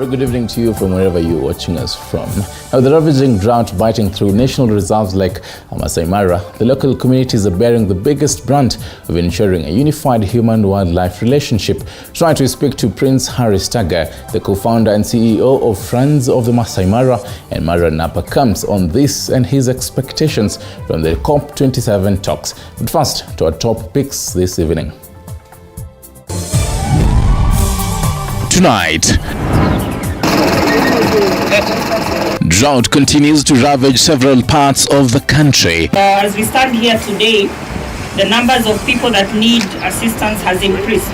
Very good evening to you from wherever you're watching us from. Now, the ravaging drought biting through national reserves like Masai Mara, the local communities are bearing the biggest brunt of ensuring a unified human-wildlife relationship. Trying to speak to Prince Harry Staga, the co-founder and CEO of Friends of the Masai Mara and Mara Napa Camps, on this and his expectations from the COP27 talks. But first, to our top picks this evening. Tonight, drought continues to ravage several parts of the country. As we stand here today, the numbers of people that need assistance has increased.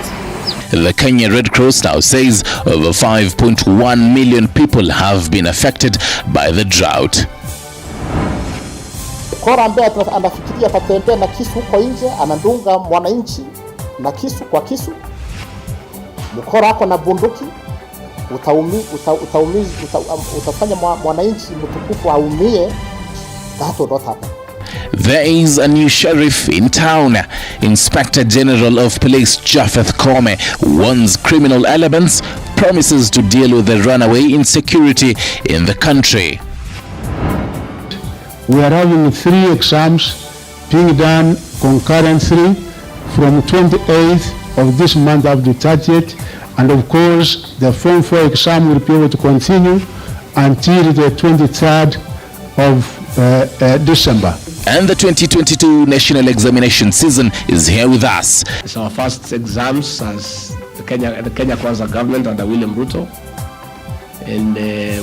The Kenya Red Cross now says over 5.1 million people have been affected by the drought. Mkora ambaye anafikiria atatembea na kisu huko nje, anadunga mwananchi na kisu kwa kisu. Mkora wako na bunduki, utafanya mwananchi mtukufu aumie. That will not happen. There is a new sheriff in town. Inspector General of Police Japheth Kome warns criminal elements, promises to deal with the runaway insecurity in the country. We are having 3 exams being done concurrently from 28th of this month up to 30th, and of course the Form 4 exam will be able to continue until the 23rd of December. And the 2022 national examination season is here with us. It's our first exams as the Kenya Kwanza government under William Ruto, and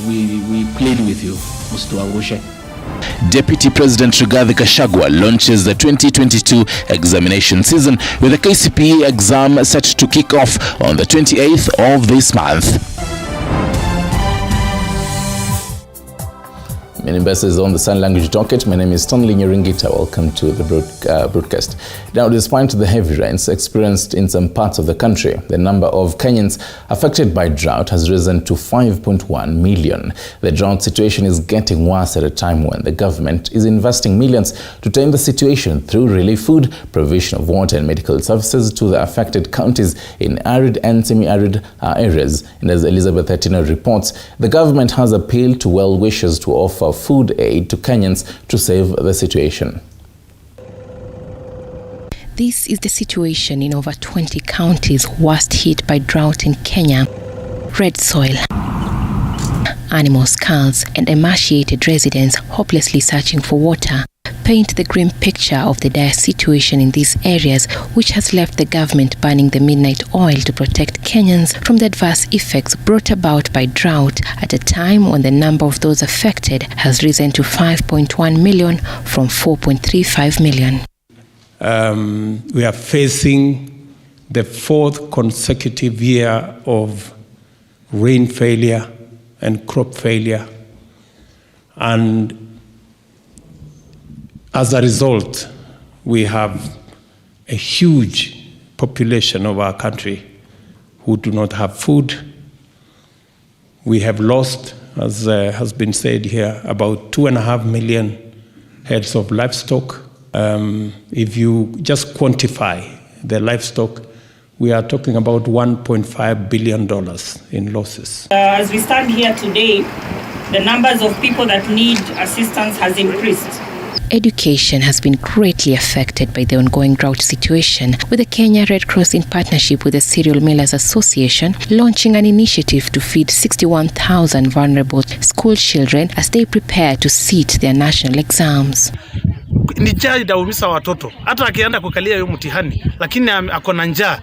we plead with you, Msituangushe. Deputy President Rigathi Gachagua launches the 2022 examination season with the KCPE exam set to kick off on the 28th of this month. Many investors on the sign language docket. My name is Stanley Nyeringita. Welcome to the broadcast. Now, despite the heavy rains experienced in some parts of the country, the number of Kenyans affected by drought has risen to 5.1 million. The drought situation is getting worse at a time when the government is investing millions to tame the situation through relief food, provision of water and medical services to the affected counties in arid and semi-arid areas. And as Elizabeth Atino reports, the government has appealed to well-wishers to offer food aid to Kenyans to save the situation. This is the situation in over 20 counties worst hit by drought in Kenya. Red soil, animal skulls, and emaciated residents hopelessly searching for water paint the grim picture of the dire situation in these areas, which has left the government burning the midnight oil to protect Kenyans from the adverse effects brought about by drought at a time when the number of those affected has risen to 5.1 million from 4.35 million. We are facing the 4th consecutive year of rain failure and crop failure, and as a result, we have a huge population of our country who do not have food. We have lost, as has been said here, about 2.5 million heads of livestock. If you just quantify the livestock, we are talking about $1.5 billion in losses. As we stand here today, the numbers of people that need assistance has increased. Education has been greatly affected by the ongoing drought situation, with the Kenya Red Cross in partnership with the Cereal Millers Association launching an initiative to feed 61,000 vulnerable school children as they prepare to sit their national exams. Ni njaa idaumiza watoto. Hata akienda kukalia hiyo mtihani, lakini akona njaa,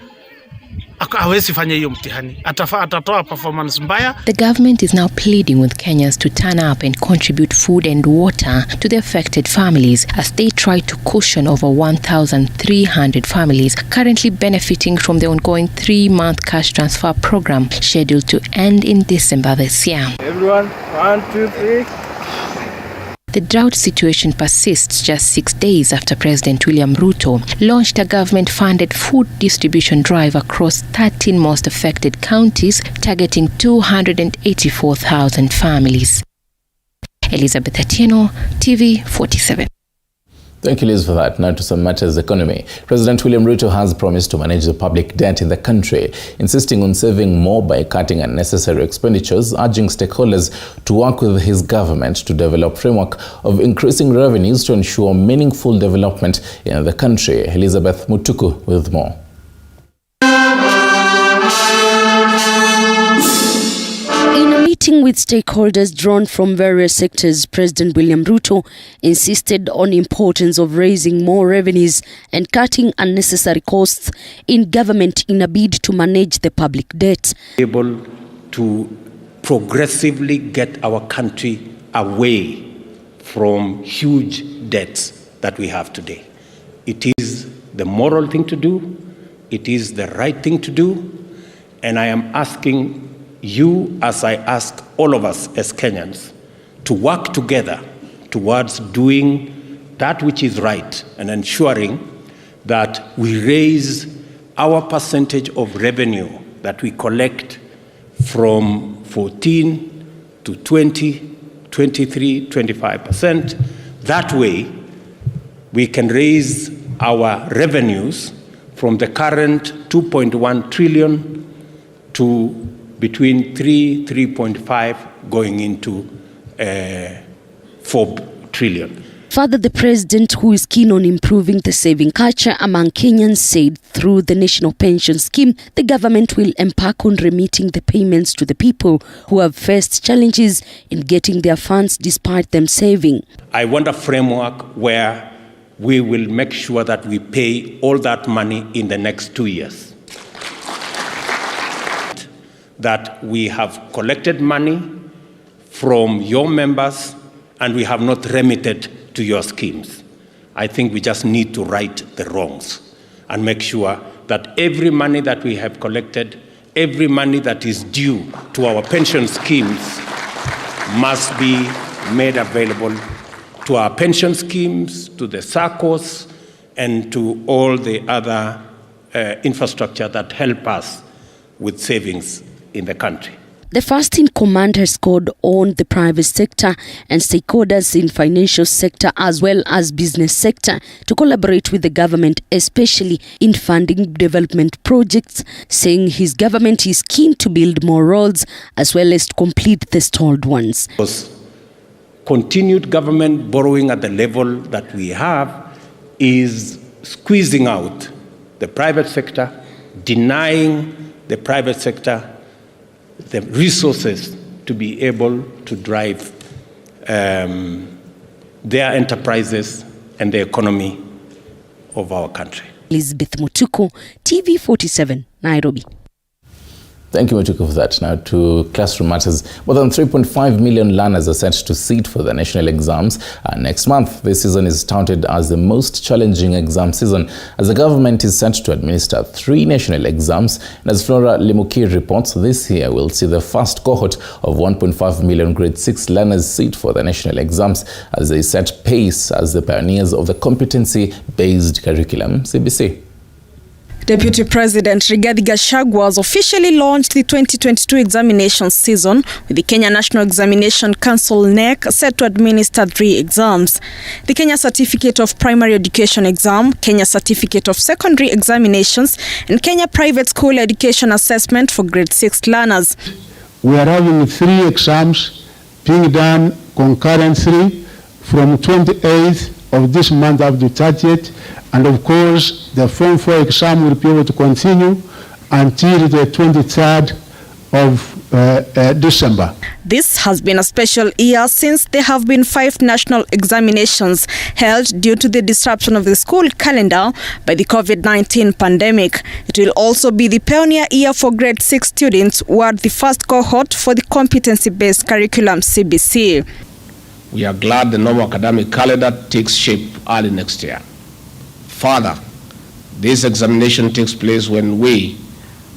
hawezi fanya hiyo mtihani. Atatoa performance mbaya. The government is now pleading with Kenyans to turn up and contribute food and water to the affected families as they try to cushion over 1,300 families currently benefiting from the ongoing 3-month cash transfer program scheduled to end in December this year. Everyone, 1, 2, 3. The drought situation persists just 6 days after President William Ruto launched a government-funded food distribution drive across 13 most affected counties, targeting 284,000 families. Elizabeth Atieno, TV 47. Thank you, Liz, for that. Now to some matters economy. President William Ruto has promised to manage the public debt in the country, insisting on saving more by cutting unnecessary expenditures, urging stakeholders to work with his government to develop framework of increasing revenues to ensure meaningful development in the country. Elizabeth Mutuku with more. Meeting with stakeholders drawn from various sectors, President William Ruto insisted on the importance of raising more revenues and cutting unnecessary costs in government in a bid to manage the public debt. Able to progressively get our country away from huge debts that we have today. It is the moral thing to do. It is the right thing to do. And I am asking you, as I ask all of us as Kenyans, to work together towards doing that which is right and ensuring that we raise our percentage of revenue that we collect from 14 to 20, 23, 25%. That way, we can raise our revenues from the current 2.1 trillion to between 3.5 going into 4 trillion. Further, the president, who is keen on improving the saving culture among Kenyans, said through the National Pension Scheme, the government will embark on remitting the payments to the people who have faced challenges in getting their funds despite them saving. I want a framework where we will make sure that we pay all that money in the next 2 years. That we have collected money from your members and we have not remitted to your schemes. I think we just need to right the wrongs and make sure that every money that we have collected, every money that is due to our pension schemes must be made available to our pension schemes, to the SACCOs, and to all the other infrastructure that help us with savings in the country. The first in command has called on the private sector and stakeholders in financial sector as well as business sector to collaborate with the government, especially in funding development projects, saying his government is keen to build more roads as well as to complete the stalled ones. Continued government borrowing at the level that we have is squeezing out the private sector, denying the private sector the resources to be able to drive their enterprises and the economy of our country. Elizabeth Mutuku, TV47, Nairobi. Thank you, Mutuku, for that. Now to classroom matters. More than 3.5 million learners are set to sit for the national exams next month. This season is touted as the most challenging exam season, as the government is set to administer 3 national exams. And as Flora Limuki reports, this year will see the first cohort of 1.5 million grade 6 learners sit for the national exams as they set pace as the pioneers of the competency-based curriculum. CBC. Deputy President Rigathi Gachagua has officially launched the 2022 examination season, with the Kenya National Examination Council (NEC) set to administer 3 exams: the Kenya Certificate of Primary Education exam, Kenya Certificate of Secondary Examinations, and Kenya Private School Education Assessment for grade 6 learners. We are having 3 exams being done concurrently from 28th of this month up to 30th. And of course, the Form 4 exam will be able to continue until the 23rd of December. This has been a special year since there have been 5 national examinations held due to the disruption of the school calendar by the COVID-19 pandemic. It will also be the pioneer year for grade 6 students who are the first cohort for the competency-based curriculum CBC. We are glad the normal academic calendar takes shape early next year. Further, this examination takes place when we,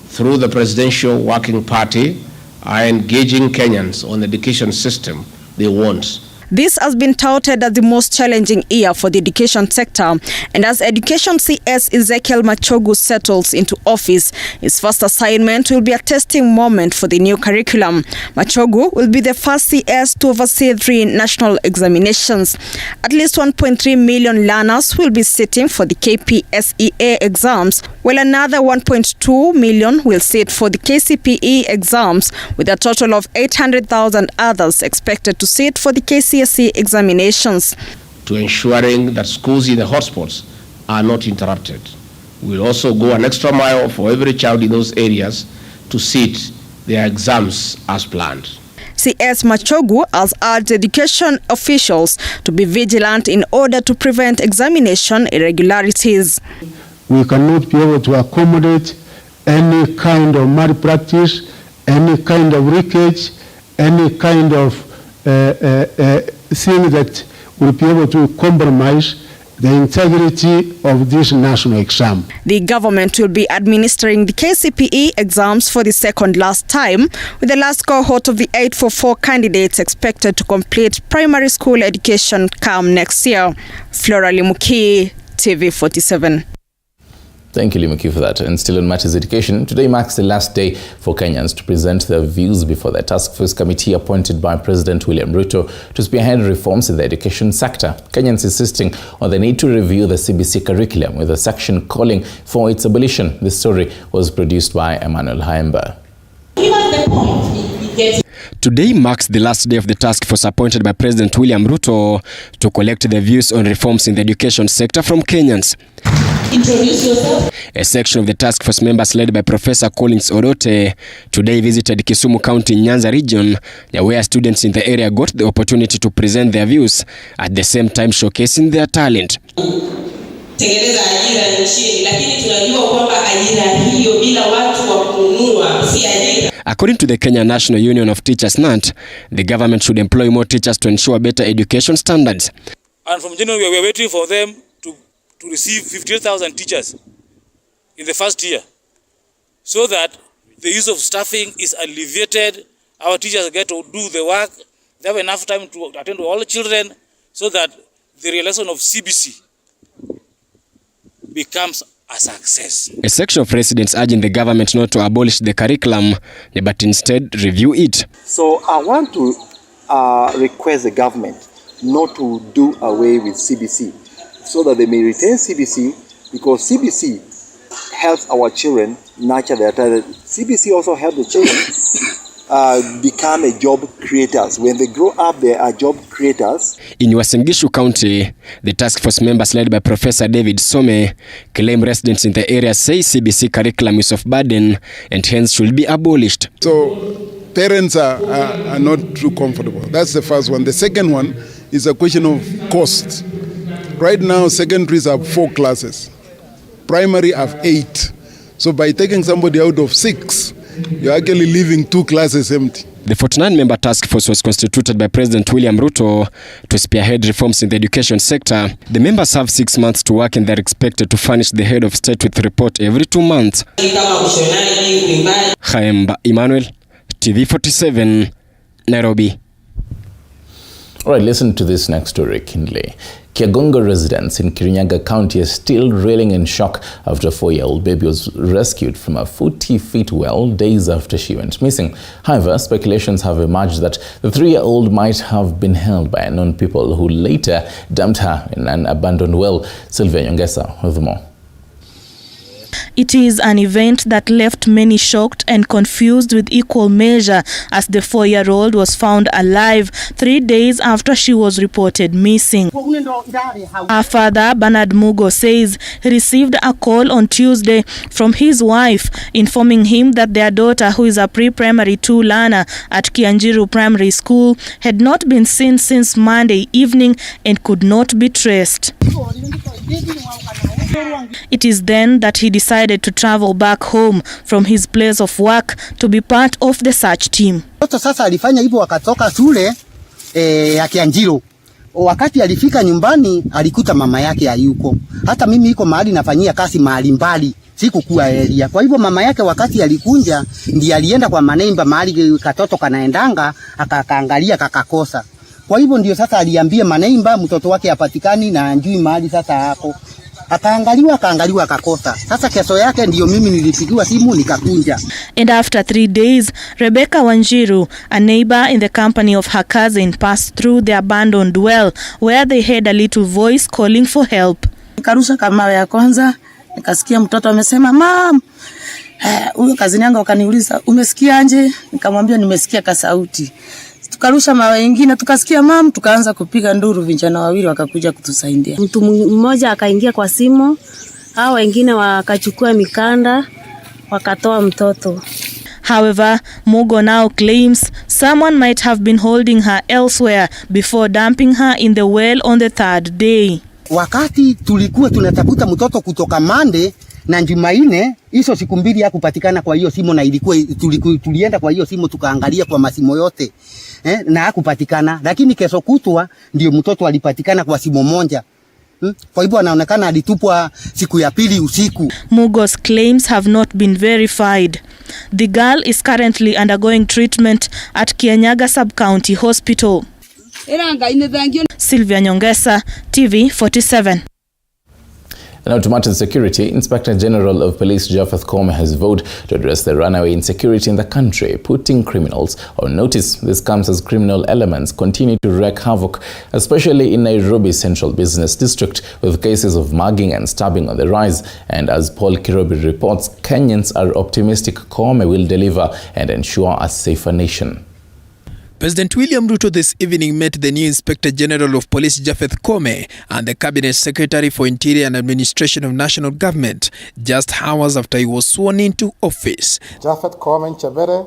through the Presidential Working Party, are engaging Kenyans on the education system they want. This has been touted as the most challenging year for the education sector, and as Education CS Ezekiel Machogu settles into office, his first assignment will be a testing moment for the new curriculum. Machogu will be the first CS to oversee 3 national examinations. At least 1.3 million learners will be sitting for the KPSEA exams, while another 1.2 million will sit for the KCPE exams, with a total of 800,000 others expected to sit for the KCSE examinations. To ensuring that schools in the hotspots are not interrupted. We'll also go an extra mile for every child in those areas to sit their exams as planned. CS Machogu has urged education officials to be vigilant in order to prevent examination irregularities. We cannot be able to accommodate any kind of malpractice, any kind of leakage, any kind of thing that will be able to compromise the integrity of this national exam. The government will be administering the KCPE exams for the second last time, with the last cohort of the 844 candidates expected to complete primary school education come next year. Flora Limuki, TV47. Thank you, Limuki, for that. And still on matters education, today marks the last day for Kenyans to present their views before the task force committee appointed by President William Ruto to spearhead reforms in the education sector. Kenyans insisting on the need to review the CBC curriculum, with a section calling for its abolition. This story was produced by Emmanuel Haemba. Today marks the last day of the task force appointed by President William Ruto to collect the views on reforms in the education sector from Kenyans. Introduce yourself. A section of the task force members led by Professor Collins Orote today visited Kisumu County, Nyanza region, where students in the area got the opportunity to present their views, at the same time showcasing their talent. According to the Kenya National Union of Teachers (NAT), the government should employ more teachers to ensure better education standards. And from January, we are waiting for them to receive 58,000 teachers in the first year, so that the use of staffing is alleviated. Our teachers get to do the work. They have enough time to attend to all the children, so that the realization of CBC becomes a success. A section of residents urging the government not to abolish the curriculum, but instead review it. So I want to request the government not to do away with CBC, so that they may retain CBC, because CBC helps our children nurture their talent. CBC also helps the children become a job creators. When they grow up, they are job creators. In Uasin Gishu County, the task force members led by Professor David Some claim residents in the area say CBC curriculum is of burden and hence should be abolished. So parents are not too comfortable. That's the first one. The second one is a question of cost. Right now, secondaries have 4 classes. Primary have 8. So by taking somebody out of 6, you're actually leaving 2 classes empty. The 49-member task force was constituted by President William Ruto to spearhead reforms in the education sector. The members have 6 months to work, and they're expected to furnish the head of state with a report every 2 months. Haemba Emmanuel, TV47, Nairobi. All right, listen to this next story, Kindley. Kiagongo residents in Kirinyaga County are still reeling in shock after a 4-year-old baby was rescued from a 40-feet well days after she went missing. However, speculations have emerged that the 3-year-old might have been held by unknown people who later dumped her in an abandoned well. Sylvia Nyongesa with more. It is an event that left many shocked and confused with equal measure, as the 4-year-old was found alive 3 days after she was reported missing. Her father, Bernard Mugo, says he received a call on Tuesday from his wife informing him that their daughter, who is a pre-primary 2 learner at Kianjiru Primary School, had not been seen since Monday evening and could not be traced. It is then that he decided to travel back home from his place of work to be part of the search team. Sasa alifanya hivyo, wakatoka shule ya Kianjiru. Wakati alifika nyumbani alikuta mama yake hayuko. Hata mimi iko mahali nafanyia kazi mahali mbali, sikukuwa area. Kwa hivyo mama yake wakati alikunja ndiye alienda kwa manemba mahali katoto kanaendanga, akakaangalia kakakosa. Kwa hivyo ndio sasa aliambia maneimba mtoto wake hapatikani na anjui mahali sasa hapo. Akaangaliwa akakosa. Sasa kesho yake ndio mimi nilipigiwa simu nikakunja. And after 3 days, Rebecca Wanjiru, a neighbor in the company of her cousin, passed through the abandoned well where they heard a little voice calling for help. Nikarusha kama ya kwanza, nikasikia mtoto amesema, "Mom." Huyo kazini yangu akaniuliza, "Umesikia anje?" Nikamwambia nimesikia ka sauti. Tukarusha mawe mengine tukasikia mam, tukaanza kupiga nduru, vijana wawili wakakuja kutusaidia. Mtu mmoja akaingia kwa simu, hao wengine wakachukua mikanda wakatoa mtoto. However, Mugo now claims someone might have been holding her elsewhere before dumping her in the well on the 3rd day. Wakati tulikuwa tunatafuta mtoto kutoka Monday na Jumanne, hizo siku mbili ya kupatikana kwa hiyo simu, na ilikuwa tulienda kwa hiyo simu tukaangalia kwa masimo yote na hakupatikana, lakini kesho kutwa ndio mtoto alipatikana kwa simu moja. Kwa hivyo anaonekana alitupwa siku ya pili usiku. Mugo's claims have not been verified. The girl is currently undergoing treatment at Kianyaga Sub-County Hospital. Sylvia Nyongesa, TV 47. Now to matters security, Inspector General of Police Japheth Koome has vowed to address the runaway insecurity in the country, putting criminals on notice. This comes as criminal elements continue to wreak havoc, especially in Nairobi's central business district, with cases of mugging and stabbing on the rise. And as Paul Kirobi reports, Kenyans are optimistic Koome will deliver and ensure a safer nation. President William Ruto this evening met the new Inspector General of Police Japheth Koome and the Cabinet Secretary for Interior and Administration of National Government just hours after he was sworn into office. Japheth Koome Chebere,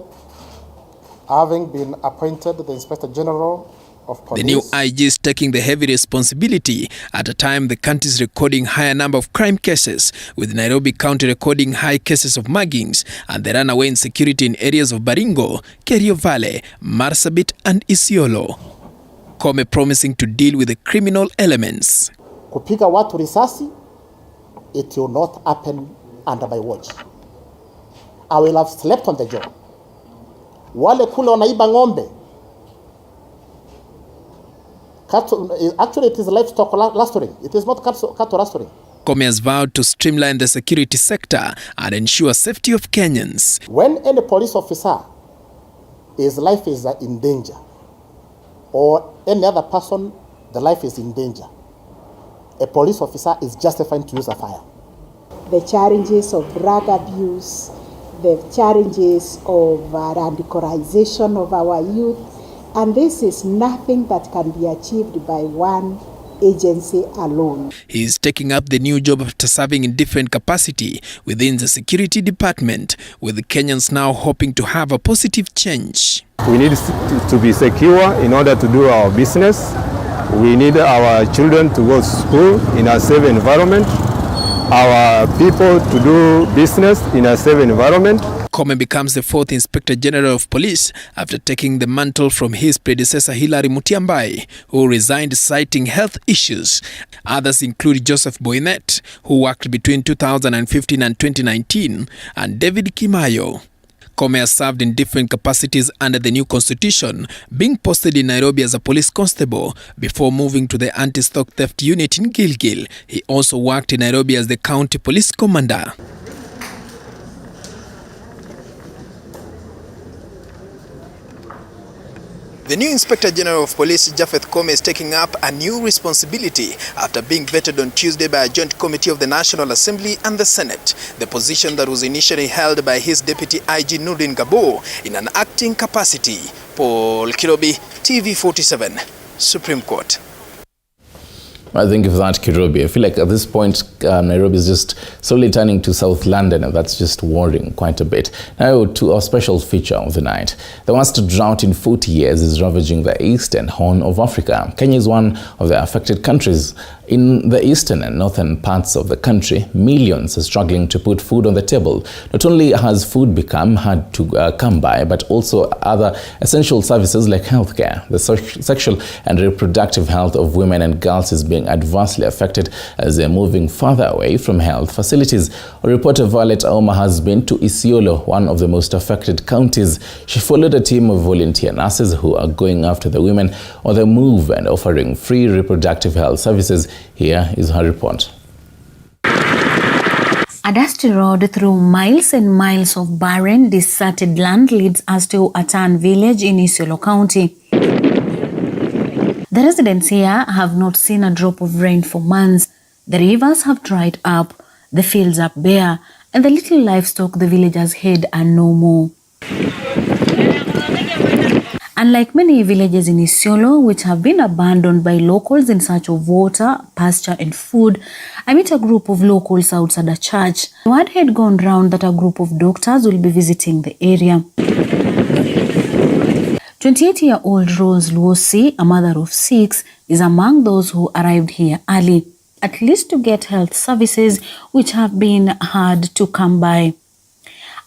having been appointed the Inspector General of Police. The new IG is taking the heavy responsibility at a time the country is recording higher number of crime cases, with Nairobi County recording high cases of muggings and the runaway insecurity in areas of Baringo, Kerio Valley, Marsabit and Isiolo. Koome promising to deal with the criminal elements. Kupiga watu risasi, it will not happen under my watch. I will have slept on the job. Wale kule wanaiba ng'ombe, actually, it is livestock rustling. It is not cattle rustling. Koome has vowed to streamline the security sector and ensure safety of Kenyans. When any police officer, his life is in danger, or any other person, the life is in danger, a police officer is justified to use a fire. The challenges of drug abuse, the challenges of radicalization of our youth, and this is nothing that can be achieved by one agency alone. He is taking up the new job after serving in different capacity within the security department, with the Kenyans now hoping to have a positive change. We need to be secure in order to do our business. We need our children to go to school in a safe environment, our people to do business in a safe environment. Koome becomes the 4th Inspector General of Police after taking the mantle from his predecessor Hilary Mutyambai, who resigned citing health issues. Others include Joseph Boynet, who worked between 2015 and 2019, and David Kimayo. Koome has served in different capacities under the new constitution, being posted in Nairobi as a police constable before moving to the anti-stock theft unit in Gilgil. He also worked in Nairobi as the county police commander. The new Inspector General of Police, Japheth Koome, is taking up a new responsibility after being vetted on Tuesday by a joint committee of the National Assembly and the Senate, the position that was initially held by his deputy IG Nurdin Gabo in an acting capacity. Paul Kirobi, TV 47, Supreme Court. I think of that, Kirobi. I feel like at this point, Nairobi is just slowly turning to South London, and that's just worrying quite a bit. Now to our special feature of the night. The worst drought in 40 years is ravaging the eastern horn of Africa. Kenya is one of the affected countries. In the eastern and northern parts of the country, millions are struggling to put food on the table. Not only has food become hard to come by, but also other essential services like healthcare. The sexual and reproductive health of women and girls is being being adversely affected as they're moving farther away from health facilities. A reporter Violet Auma has been to Isiolo, one of the most affected counties. She followed a team of volunteer nurses who are going after the women on the move and offering free reproductive health services. Here is her report. A dusty road through miles and miles of barren, deserted land leads us to Atan village in Isiolo County. The residents here have not seen a drop of rain for months. The rivers have dried up, the fields are bare, and the little livestock the villagers had are no more. Unlike many villages in Isiolo, which have been abandoned by locals in search of water, pasture and food, I met a group of locals outside a church. Word had gone round that a group of doctors will be visiting the area. 28-year-old Rose Luosi, a mother of 6, is among those who arrived here early, at least to get health services which have been hard to come by.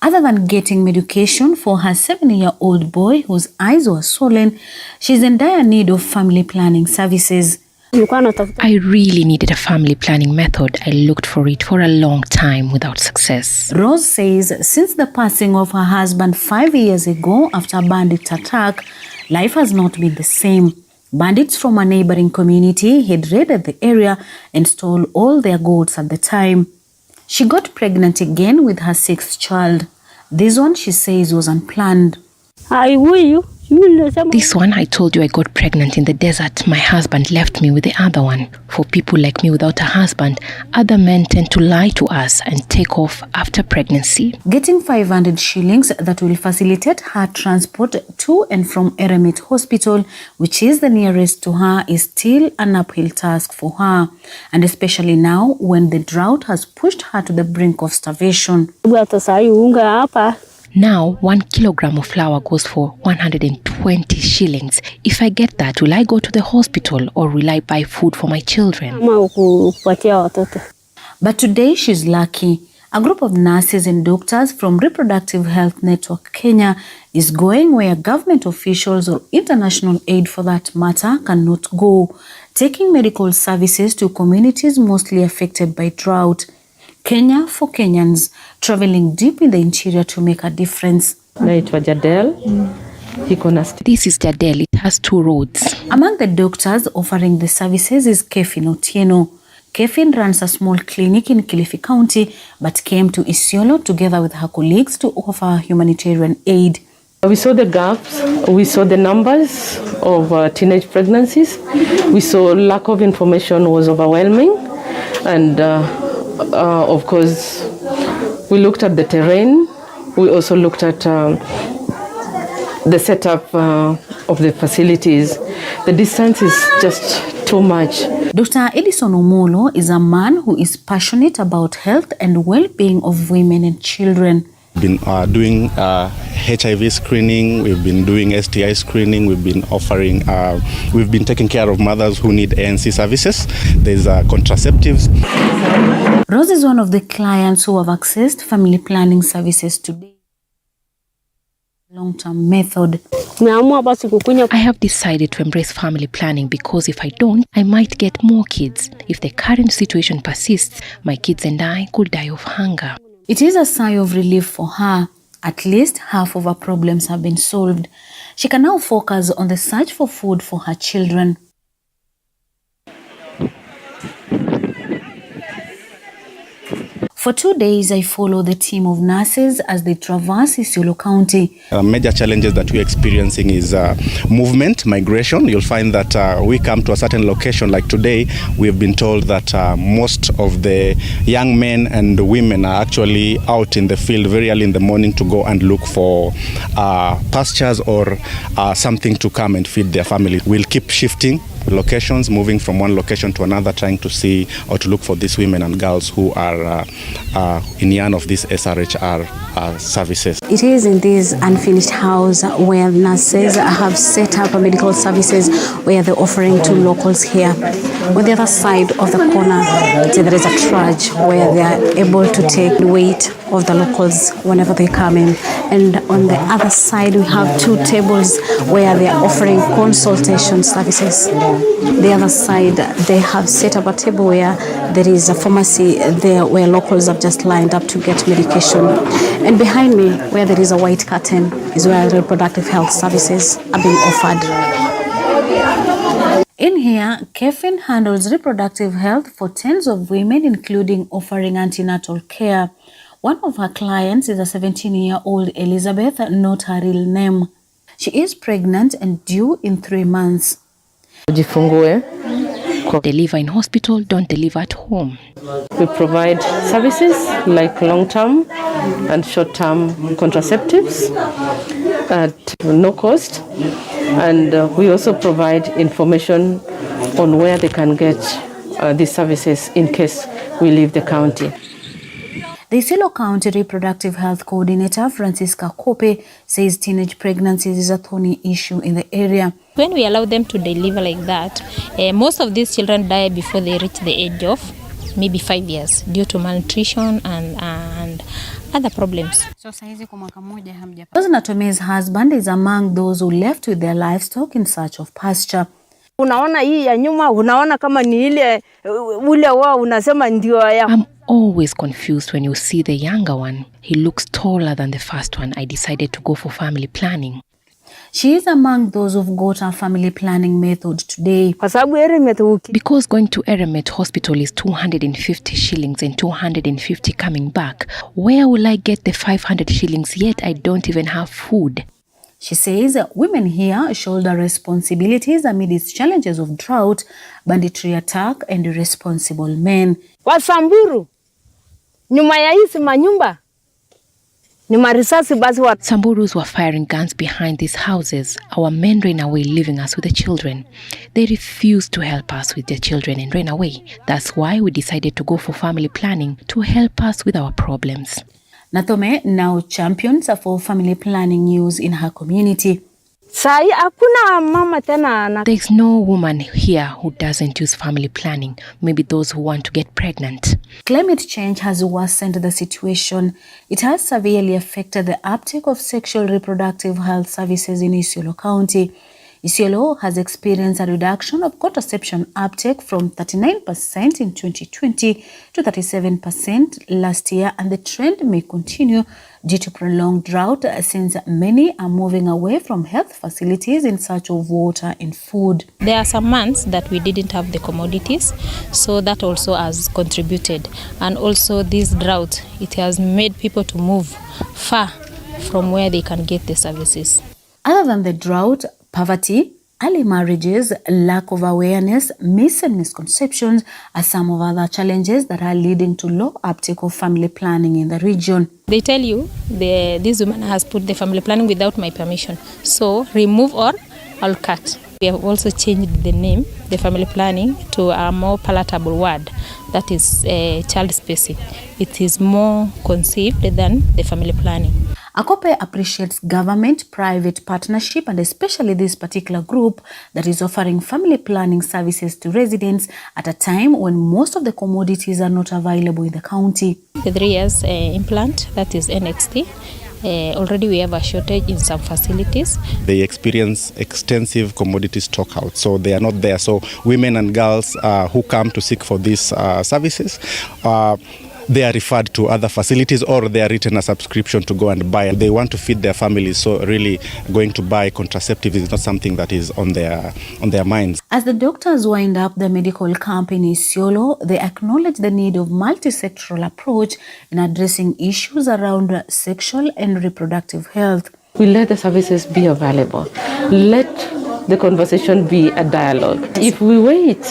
Other than getting medication for her 7-year-old boy whose eyes were swollen, she's in dire need of family planning services. I really needed a family planning method. I looked for it for a long time without success. Rose says since the passing of her husband 5 years ago after a bandit attack, life has not been the same. Bandits from a neighboring community had raided the area and stole all their goats at the time. She got pregnant again with her 6th child. This one, she says, was unplanned. This one, I told you I got pregnant in the desert. My husband left me with the other one. For people like me without a husband, other men tend to lie to us and take off after pregnancy. Getting 500 shillings that will facilitate her transport to and from Eremit Hospital, which is the nearest to her, is still an uphill task for her. And especially now when the drought has pushed her to the brink of starvation. Now, 1 kilogram of flour goes for 120 shillings. If I get that, will I go to the hospital or will I buy food for my children? But today she's lucky. A group of nurses and doctors from Reproductive Health Network Kenya is going where government officials or international aid for that matter cannot go, taking medical services to communities mostly affected by drought. Kenya for Kenyans, traveling deep in the interior to make a difference. This is Jadel. It has 2 roads. Among the doctors offering the services is Kefin Otieno. Kefin runs a small clinic in Kilifi County but came to Isiolo together with her colleagues to offer humanitarian aid. We saw the gaps, we saw the numbers of teenage pregnancies, we saw lack of information was overwhelming, and of course, we looked at the terrain. We also looked at the setup of the facilities. The distance is just too much. Dr. Edison Omolo is a man who is passionate about health and well-being of women and children. We've been doing HIV screening, we've been doing STI screening, we've been offering, we've been taking care of mothers who need ANC services. There's contraceptives. Rose is one of the clients who have accessed family planning services today. Long-term method. I have decided to embrace family planning because if I don't, I might get more kids. If the current situation persists, my kids and I could die of hunger. It is a sigh of relief for her. At least half of her problems have been solved. She can now focus on the search for food for her children. For 2 days, I follow the team of nurses as they traverse Isiolo County. Major challenges that we're experiencing is movement, migration. You'll find that we come to a certain location, like today, we've been told that most of the young men and women are actually out in the field very early in the morning to go and look for pastures or something to come and feed their family. We'll keep shifting locations, moving from one location to another, trying to see or to look for these women and girls who are in need of these SRHR services. It is in this unfinished house where nurses have set up medical services where they're offering to locals here. On the other side of the corner, there is a trash where they are able to take weight of the locals whenever they come in. And on the other side, we have 2 tables where they are offering consultation services. The other side, they have set up a table where there is a pharmacy there where locals have just lined up to get medication. And behind me, where there is a white curtain, is where reproductive health services are being offered. In here, Kefin handles reproductive health for tens of women, including offering antenatal care. One of her clients is a 17-year-old Elizabeth, not her real name. She is pregnant and due in 3 months. Deliver in hospital, don't deliver at home. We provide services like long-term and short-term contraceptives at no cost. And we also provide information on where they can get these services in case we leave the county. The Isiolo County Reproductive Health Coordinator, Francisca Kope, says teenage pregnancies is a thorny issue in the area. When we allow them to deliver like that, most of these children die before they reach the age of maybe 5 years due to malnutrition and other problems. President Tome's husband is among those who left with their livestock in search of pasture. Unaona hii ya nyuma, unaona kama ni ile ule wao unasema ndio ya. I'm always confused when you see the younger one. He looks taller than the first one. I decided to go for family planning. She is among those who've got a family planning method today. Because going to Eremet Hospital is 250 shillings and 250 coming back. Where will I get the 500 shillings yet I don't even have food? She says women here shoulder responsibilities amid its challenges of drought, banditry attack, and irresponsible men. Wasamburu, nyuma ya hizi manyumba, ni marisasi basi wa. Samburus were firing guns behind these houses. Our men ran away, leaving us with the children. They refused to help us with their children and ran away. That's why we decided to go for family planning to help us with our problems. Nathome now champions for family planning use in her community. There's no woman here who doesn't use family planning. Maybe those who want to get pregnant. Climate change has worsened the situation. It has severely affected the uptake of sexual reproductive health services in Isiolo County. Isiolo has experienced a reduction of contraception uptake from 39% in 2020 to 37% last year, and the trend may continue due to prolonged drought since many are moving away from health facilities in search of water and food. There are some months that we didn't have the commodities, so that also has contributed. And also this drought, it has made people to move far from where they can get the services. Other than the drought, poverty, early marriages, lack of awareness, myths and misconceptions are some of other challenges that are leading to low uptake of family planning in the region. They tell you this woman has put the family planning without my permission. So remove or I'll cut. We have also changed the name, the family planning, to a more palatable word. That is child spacing. It is more conceived than the family planning. Akope appreciates government-private partnership and especially this particular group that is offering family planning services to residents at a time when most of the commodities are not available in the county. The 3 years implant, that is NXT. Already we have a shortage in some facilities. They experience extensive commodity stockouts, so they are not there. So women and girls who come to seek for these services, they are referred to other facilities or they are written a subscription to go and buy. They want to feed their families, so really going to buy contraceptives is not something that is on their minds. As the doctors wind up the medical camp in Isiolo, they acknowledge the need of multi-sectoral approach in addressing issues around sexual and reproductive health. We let the services be available. Let the conversation be a dialogue. If we wait,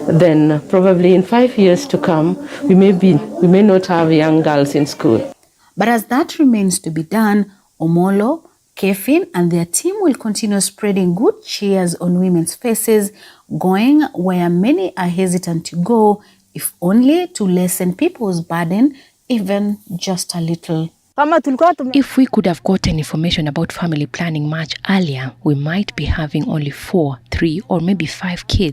then probably in 5 years to come, we may not have young girls in school. But as that remains to be done, Omolo, Kefin and their team will continue spreading good cheers on women's faces, going where many are hesitant to go, if only to lessen people's burden, even just a little. If we could have gotten information about family planning much earlier, we might be having only 4, 3, or maybe 5 kids.